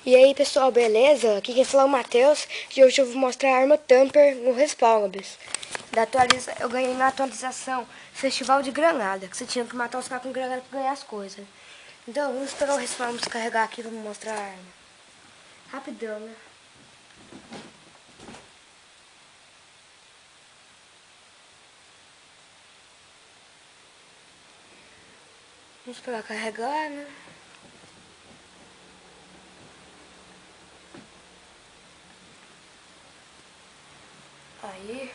E aí pessoal, beleza? Aqui quem fala é o Matheus e hoje eu vou mostrar a arma Thumper no Respawn, eu ganhei na atualização Festival de Granada, que você tinha que matar os caras com granada pra ganhar as coisas. Então vamos esperar o Respawn descarregar aqui e vamos mostrar a arma. Rapidão, né? Vamos esperar carregar, né? Aí.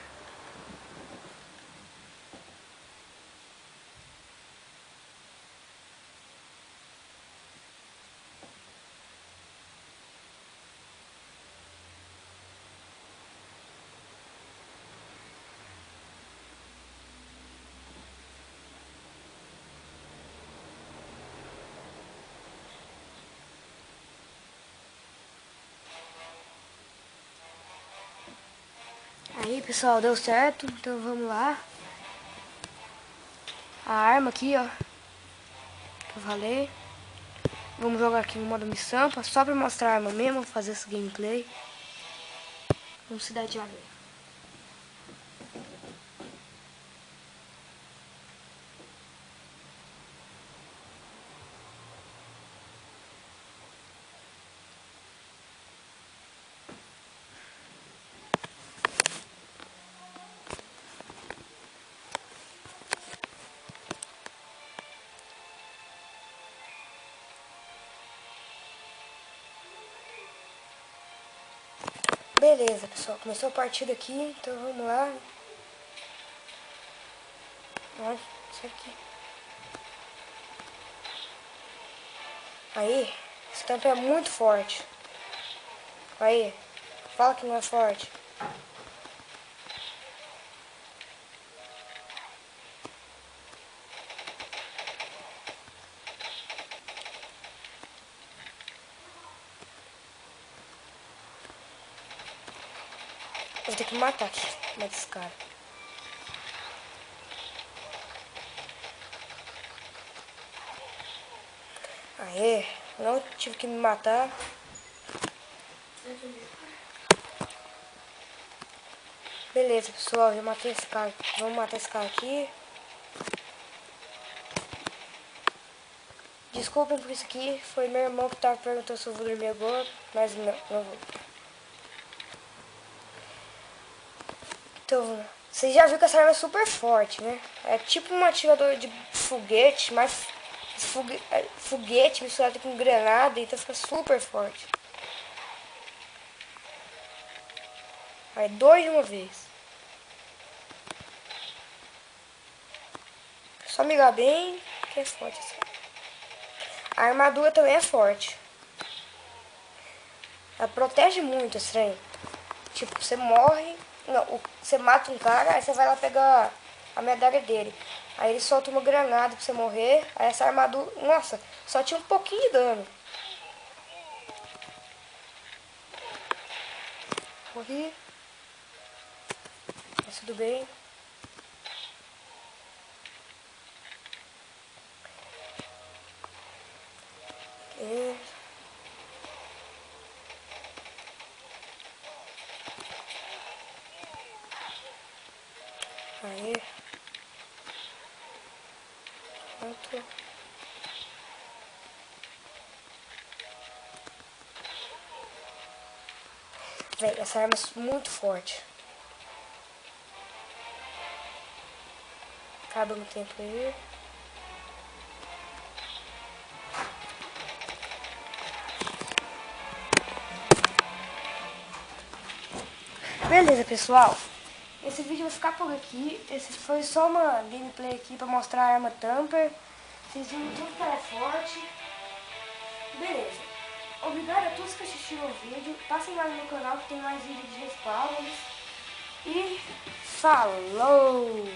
Aí pessoal, deu certo, então vamos lá. A arma aqui, ó, que eu falei. Vamos jogar aqui no modo missão, só pra mostrar a arma mesmo, fazer esse gameplay. Vamos cidade ver. Beleza, pessoal. Começou a partida aqui, então vamos lá. Olha, isso aqui. Aí, esse tampo é muito forte. Aí, fala que não é forte. Eu vou ter que matar aqui, esse cara. Aê, não tive que me matar. Beleza, pessoal, já matei esse cara. Vamos matar esse cara aqui. Desculpem por isso aqui, foi meu irmão que tava perguntando se eu vou dormir agora, mas não vou. Então, vocês já viram que essa arma é super forte, né? É tipo um atirador de foguete, mas foguete misturado com granada, então fica super forte. Aí, dois de uma vez. Só mirar bem, que é forte assim. A armadura também é forte. Ela protege muito esse trem. Tipo, você morre, não, você mata um cara, aí você vai lá pegar a medalha dele. Aí ele solta uma granada pra você morrer, aí essa armadura, nossa, só tinha um pouquinho de dano. Morri. Mas tudo bem. Aí. Pronto. Véi, essa arma é muito forte. Acaba no tempo aí. Beleza, pessoal. Esse vídeo vai ficar por aqui. Esse foi só uma gameplay aqui pra mostrar a arma Thumper. Vocês viram tudo que ela é forte. Beleza. Obrigado a todos que assistiram o vídeo. Passem lá no meu canal que tem mais vídeos de respawns. E falou!